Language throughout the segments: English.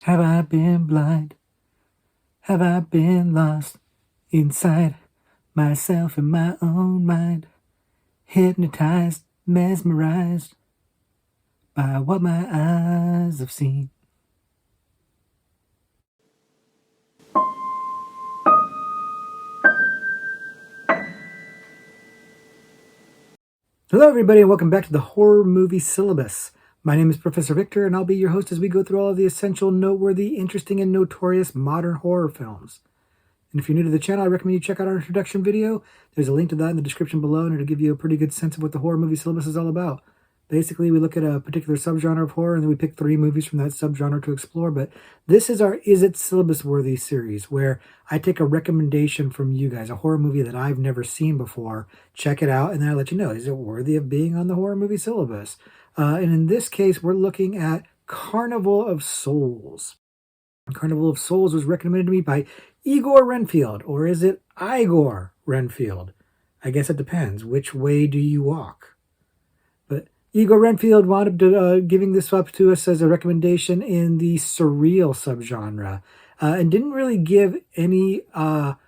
Have I been blind? Have I been lost inside myself in my own mind? Hypnotized, mesmerized by what my eyes have seen. Hello, everybody, and welcome back to the Horror Movie Syllabus. My name is Professor Victor, and I'll be your host as we go through all of the essential, noteworthy, interesting, and notorious modern horror films. And if you're new to the channel, I recommend you check out our introduction video. There's a link to that in the description below, and it'll give you a pretty good sense of what the horror movie syllabus is all about. Basically, we look at a particular subgenre of horror, and then we pick 3 movies from that subgenre to explore. But this is our Is It Syllabus-Worthy series, where I take a recommendation from you guys, a horror movie that I've never seen before, check it out, and then I let you know, is it worthy of being on the horror movie syllabus? And in this case, we're looking at Carnival of Souls. Carnival of Souls was recommended to me by Igor Renfield, or is it Igor Renfield? I guess it depends. Which way do you walk? But Igor Renfield wound up giving this up to us as a recommendation in the surreal subgenre, and didn't really give any other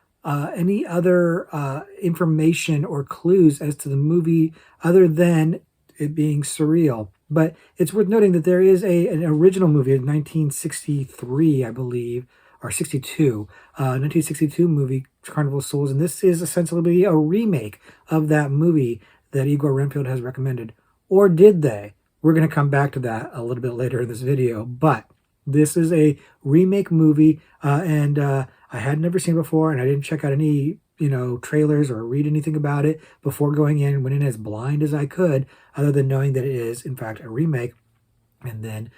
information or clues as to the movie other than it being surreal. But it's worth noting that there is an original movie in 1963, I believe, or 62, 1962 movie, Carnival of Souls, and this is essentially a remake of that movie that Igor Renfield has recommended. Or did they? We're going to come back to that a little bit later in this video, but this is a remake movie, and I had never seen it before, and I didn't check out any trailers or read anything about it before going in. Went in as blind as I could, other than knowing that it is in fact a remake, and then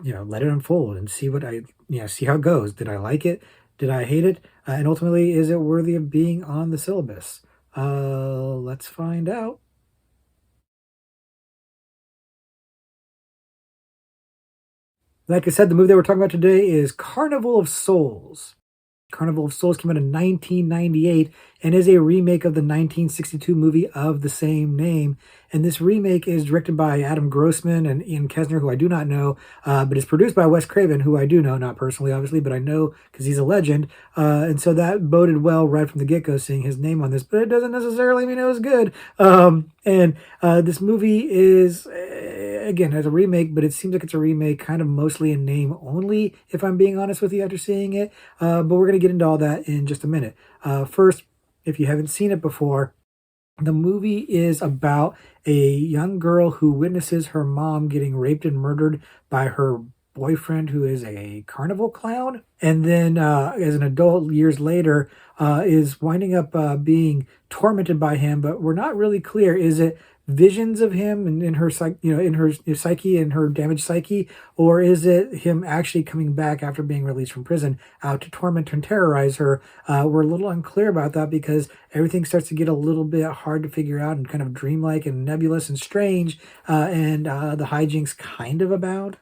let it unfold and see what see how it goes. Did I like it? Did I hate it? And ultimately, is it worthy of being on the syllabus? Let's find out. Like I said, the movie that we're talking about today is Carnival of Souls. Carnival of Souls came out in 1998 and is a remake of the 1962 movie of the same name. And this remake is directed by Adam Grossman and Ian Kesner, who I do not know, but is produced by Wes Craven, who I do know, not personally, obviously, but I know because he's a legend. And so that boded well right from the get-go, seeing his name on this, but it doesn't necessarily mean it was good. This movie is, again, as a remake, but it seems like it's a remake kind of mostly in name only, if I'm being honest with you after seeing it. But we're going to get into all that in just a minute. First, if you haven't seen it before, the movie is about a young girl who witnesses her mom getting raped and murdered by her boyfriend, who is a carnival clown, and then as an adult years later is winding up being tormented by him. But we're not really clear, is it visions of him and in her in her psyche and her damaged psyche, or is it him actually coming back after being released from prison out to torment and terrorize her? We're a little unclear about that because everything starts to get a little bit hard to figure out and kind of dreamlike and nebulous and strange, and the hijinks kind of abound,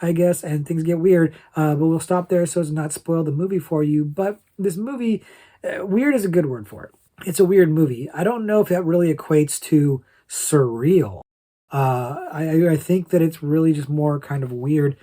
I guess, and things get weird. But we'll stop there so as to not spoil the movie for you. But this movie, weird is a good word for it. It's a weird movie. I don't know if that really equates to surreal. I think that it's really just more kind of weird,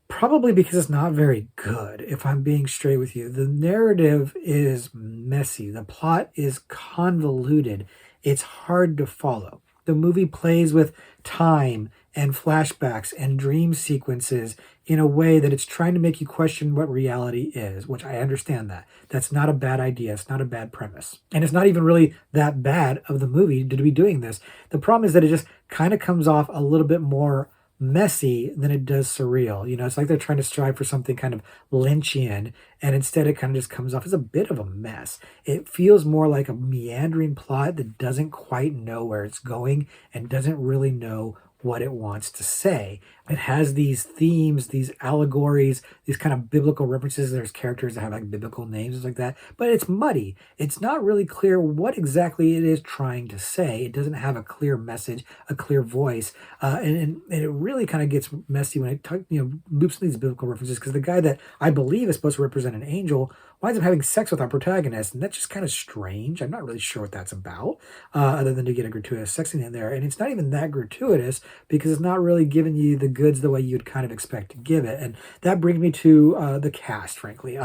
probably because it's not very good, if I'm being straight with you. The narrative is messy. The plot is convoluted. It's hard to follow. The movie plays with time and flashbacks and dream sequences in a way that it's trying to make you question what reality is, which I understand that. That's not a bad idea. It's not a bad premise. And it's not even really that bad of the movie to be doing this. The problem is that it just kind of comes off a little bit more messy than it does surreal. It's like they're trying to strive for something kind of Lynchian, and instead it kind of just comes off as a bit of a mess. It feels more like a meandering plot that doesn't quite know where it's going and doesn't really know what it wants to say. It has these themes, these allegories, these kind of biblical references. There's characters that have like biblical names and like that, but it's muddy. It's not really clear what exactly it is trying to say. It doesn't have a clear message, a clear voice, and it really kind of gets messy when it loops these biblical references, because the guy that I believe is supposed to represent an angel winds up having sex with our protagonist, and that's just kind of strange. I'm not really sure what that's about, other than to get a gratuitous sex scene in there, and it's not even that gratuitous because it's not really giving you the goods the way you'd kind of expect to give it. And that brings me to the cast, frankly.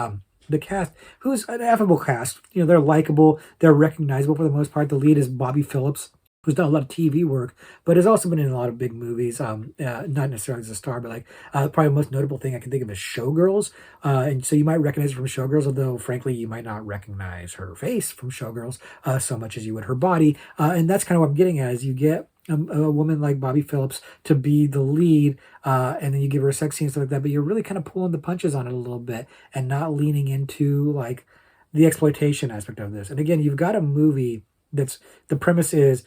The cast, who's an affable cast, they're likable, they're recognizable for the most part. The lead is Bobby Phillips, who's done a lot of TV work, but has also been in a lot of big movies. Not necessarily as a star, but like probably the most notable thing I can think of is Showgirls. And so you might recognize her from Showgirls, although frankly you might not recognize her face from Showgirls so much as you would her body. And that's kind of what I'm getting at, is you get a woman like Bobby Phillips to be the lead, and then you give her a sex scene and stuff like that, but you're really kind of pulling the punches on it a little bit and not leaning into like the exploitation aspect of this. And again, you've got a movie that's, the premise is,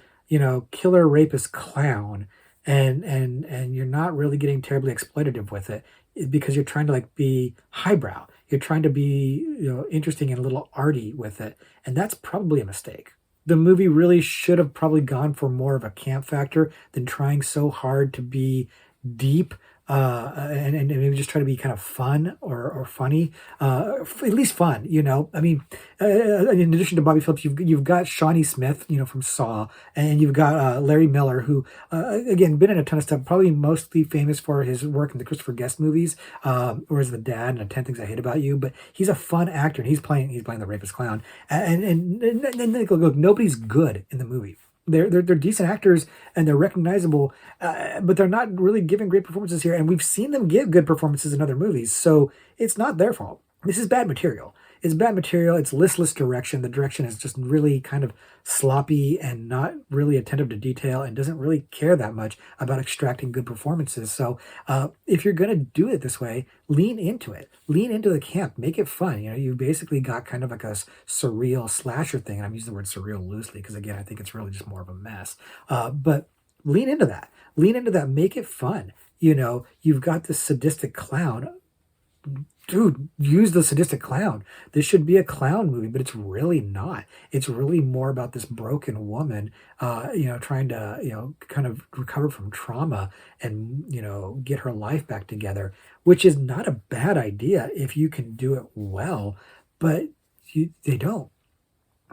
killer rapist clown, and you're not really getting terribly exploitative with it, because you're trying to like be highbrow. You're trying to be, interesting and a little arty with it, and that's probably a mistake. The movie really should have probably gone for more of a camp factor than trying so hard to be deep, and maybe just try to be kind of fun or funny, at least fun. I mean, in addition to Bobby Phillips, you've got Shawnee Smith, from Saw, and you've got Larry Miller, who again been in a ton of stuff. Probably mostly famous for his work in the Christopher Guest movies, or as the dad in 10 Things I Hate About You. But he's a fun actor, and he's playing the rapist clown. And look, nobody's good in the movie. They're decent actors and they're recognizable, but they're not really giving great performances here. And we've seen them give good performances in other movies, so it's not their fault. This is bad material. It's bad material. It's listless direction. The direction is just really kind of sloppy and not really attentive to detail, and doesn't really care that much about extracting good performances. So if you're going to do it this way, lean into it. Lean into the camp. Make it fun. You've basically got kind of like a surreal slasher thing. And I'm using the word surreal loosely because, again, I think it's really just more of a mess. But lean into that. Lean into that. Make it fun. You've got this sadistic clown. Dude, use the sadistic clown. This should be a clown movie, but it's really not. It's really more about this broken woman, trying to, kind of recover from trauma and, get her life back together, which is not a bad idea if you can do it well, but they don't.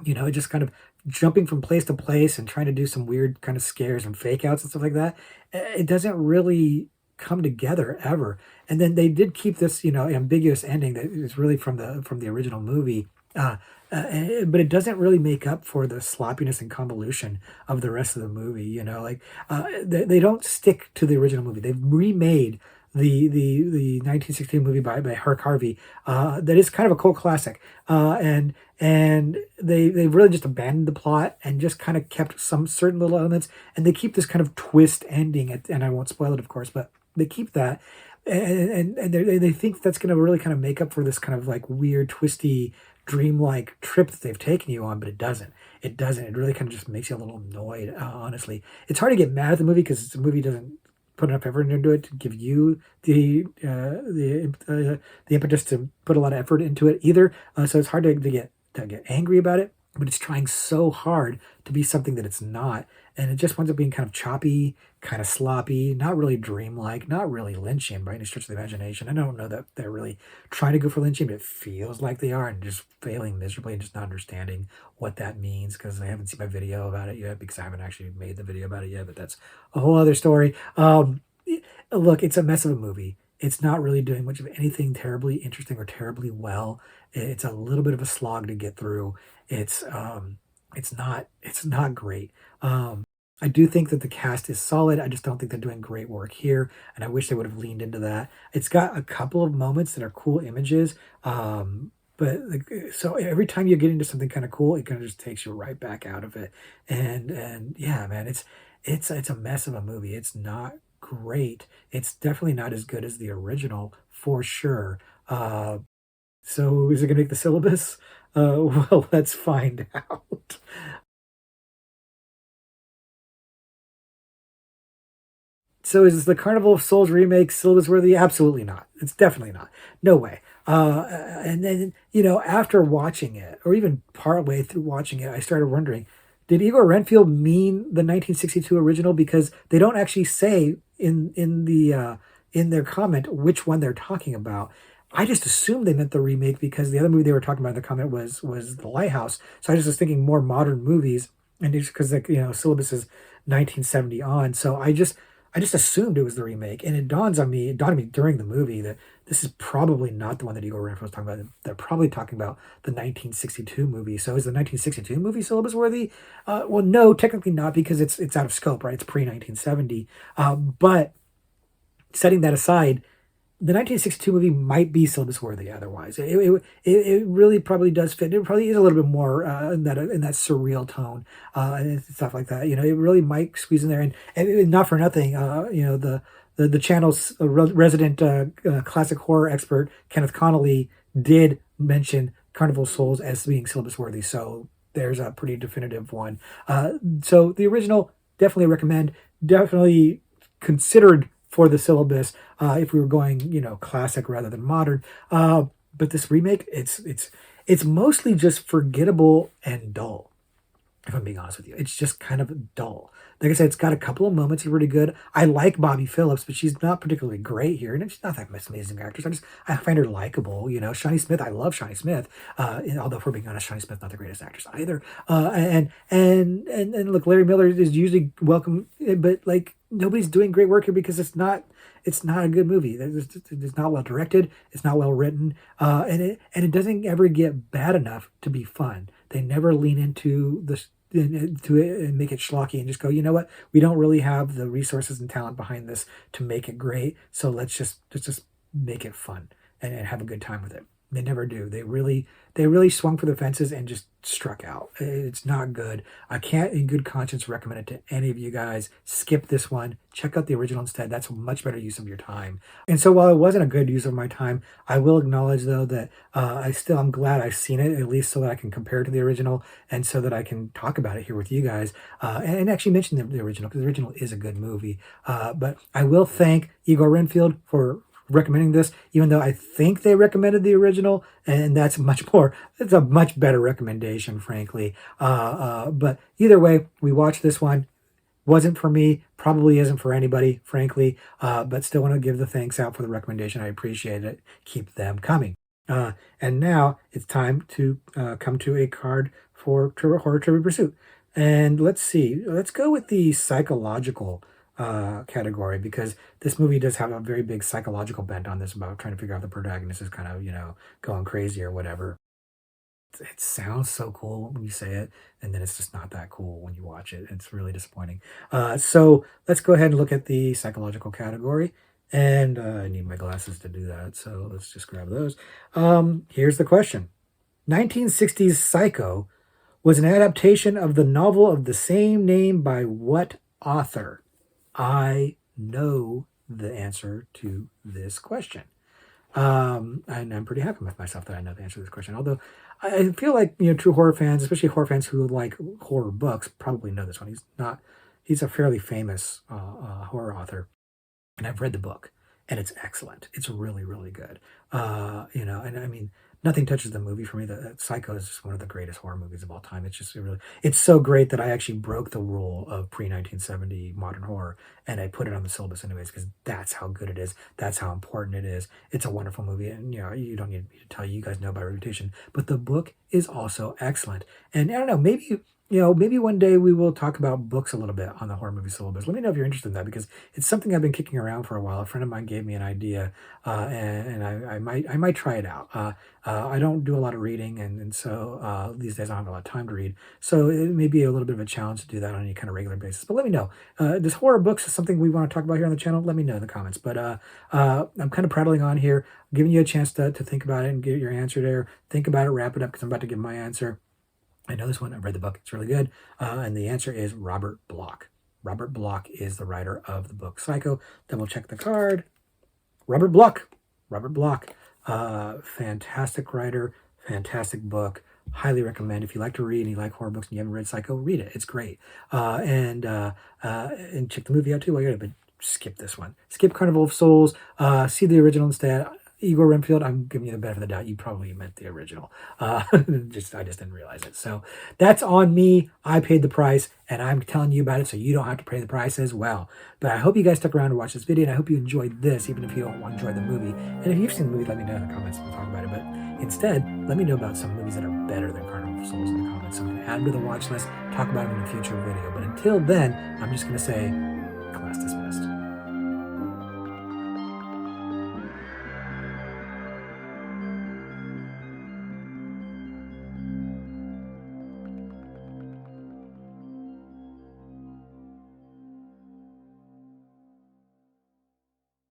Just kind of jumping from place to place and trying to do some weird kind of scares and fake outs and stuff like that. It doesn't really come together ever. And then they did keep this, ambiguous ending that is really from the original movie. But it doesn't really make up for the sloppiness and convolution of the rest of the movie. They don't stick to the original movie. They've remade the 1916 movie by Herc Harvey, that is kind of a cult classic, and they really just abandoned the plot and just kind of kept some certain little elements, and they keep this kind of twist ending, and I won't spoil it, of course, but they keep that, and they think that's going to really kind of make up for this kind of like weird, twisty, dreamlike trip that they've taken you on, but it doesn't. It doesn't. It really kind of just makes you a little annoyed. Honestly, it's hard to get mad at the movie because the movie doesn't put enough effort into it to give you the impetus to put a lot of effort into it either. So it's hard to get angry about it, but it's trying so hard to be something that it's not, and it just winds up being kind of choppy, kind of sloppy, not really dreamlike, not really Lynchian by any stretch of the imagination. I don't know that they're really trying to go for Lynchian, but it feels like they are, and just failing miserably and just not understanding what that means, because I haven't seen my video about it yet, because I haven't actually made the video about it yet, but that's a whole other story. Look, it's a mess of a movie. It's not really doing much of anything terribly interesting or terribly well. It's a little bit of a slog to get through. It's not great. I do think that the cast is solid. I just don't think they're doing great work here, and I wish they would have leaned into that. It's got a couple of moments that are cool images, but like, so every time you get into something kind of cool, it kind of just takes you right back out of it. And yeah, man, it's a mess of a movie. It's not great. It's definitely not as good as the original for sure. So is it gonna make the syllabus? Well, let's find out. So is the Carnival of Souls remake syllabus-worthy? Absolutely not. It's definitely not. No way. And then, after watching it, or even partway through watching it, I started wondering, did Igor Renfield mean the 1962 original? Because they don't actually say in their comment which one they're talking about. I just assumed they meant the remake because the other movie they were talking about in the comment was The Lighthouse. So I just was thinking more modern movies, and just because syllabus is 1970 on. So I just assumed it was the remake, and it dawned on me during the movie that this is probably not the one that Igor Renfield was talking about. They're probably talking about the 1962 movie. So is the 1962 movie syllabus-worthy? Well, no, technically not, because it's out of scope, right? It's pre-1970. But setting that aside, the 1962 movie might be syllabus worthy otherwise. It really probably does fit. It probably is a little bit more in that surreal tone and stuff like that. It really might squeeze in there, and not for nothing. The channel's resident classic horror expert Kenneth Connolly did mention Carnival of Souls as being syllabus worthy. So there's a pretty definitive one. So the original, definitely recommend. Definitely considered for the syllabus if we were going, classic rather than modern. But this remake, it's mostly just forgettable and dull. If I'm being honest with you, it's just kind of dull. Like I said, it's got a couple of moments that are really good. I like Bobby Phillips, but she's not particularly great here, and she's not that much amazing actress. I find her likable. Shawnee Smith, I love Shawnee Smith. Although if we're being honest, Shawnee Smith's not the greatest actress either. And look, Larry Miller is usually welcome, but like nobody's doing great work here because it's not a good movie. It's not well directed. It's not well written, and it doesn't ever get bad enough to be fun. They never lean into to it and make it schlocky and just go, you know what? We don't really have the resources and talent behind this to make it great. So let's just make it fun and have a good time with it. They never do. They really swung for the fences and just struck out. It's not good. I can't in good conscience recommend it to any of you guys. Skip this one. Check out the original instead. That's a much better use of your time. And so while it wasn't a good use of my time, I will acknowledge though that I'm glad I've seen it, at least so that I can compare it to the original and so that I can talk about it here with you guys and actually mention the original, because the original is a good movie. But I will thank Igor Renfield for recommending this, even though I think they recommended the original, and it's a much better recommendation, frankly. But either way, we watched this one. Wasn't for me, probably isn't for anybody, frankly, but still want to give the thanks out for the recommendation. I appreciate it. Keep them coming. And now it's time to come to a card for Horror Trivia Pursuit. And let's see. Let's go with the psychological category, because this movie does have a very big psychological bent on this, about trying to figure out the protagonist is kind of, going crazy or whatever. It sounds so cool when you say it, and then it's just not that cool when you watch it. It's really disappointing. So let's go ahead and look at the psychological category. And I need my glasses to do that, so let's just grab those. Here's the question. 1960s Psycho was an adaptation of the novel of the same name by what author? I know the answer to this question. And I'm pretty happy with myself that I know the answer to this question. Although I feel like, true horror fans, especially horror fans who like horror books, probably know this one. He's a fairly famous horror author, and I've read the book, and it's excellent. It's really, really good. And I mean, nothing touches the movie for me. The Psycho is just one of the greatest horror movies of all time. It's so great that I actually broke the rule of pre-1970 modern horror, and I put it on the syllabus anyways, because that's how good it is. That's how important it is. It's a wonderful movie, and you don't need me to tell you. You guys know by reputation. But the book is also excellent. And I don't know, maybe one day we will talk about books a little bit on the horror movie syllabus. Let me know if you're interested in that, because it's something I've been kicking around for a while. A friend of mine gave me an idea, and I might try it out. I don't do a lot of reading, and so these days I don't have a lot of time to read. So it may be a little bit of a challenge to do that on any kind of regular basis. But let me know. This horror books is something we want to talk about here on the channel. Let me know in the comments. But I'm kind of prattling on here, giving you a chance to think about it and get your answer there. Think about it, wrap it up, because I'm about to give my answer. I know this one. I've read the book. It's really good. And the answer is Robert Bloch. Robert Bloch is the writer of the book Psycho. Then we'll check the card. Robert Bloch. Robert Bloch. Fantastic writer. Fantastic book. Highly recommend. If you like to read and you like horror books and you haven't read Psycho, read it. It's great. And check the movie out too while you're at it. But skip this one. Skip Carnival of Souls. See the original instead. Igor Renfield, I'm giving you the benefit of the doubt. You probably meant the original. I just didn't realize it. So that's on me. I paid the price, and I'm telling you about it so you don't have to pay the price as well. But I hope you guys stuck around to watch this video, and I hope you enjoyed this, even if you don't enjoy the movie. And if you've seen the movie, let me know in the comments. We'll talk about it. But instead, let me know about some movies that are better than Carnival of Souls in the comments, so we can add them to the watch list, talk about them in a future video. But until then, I'm just going to say, class dismissed.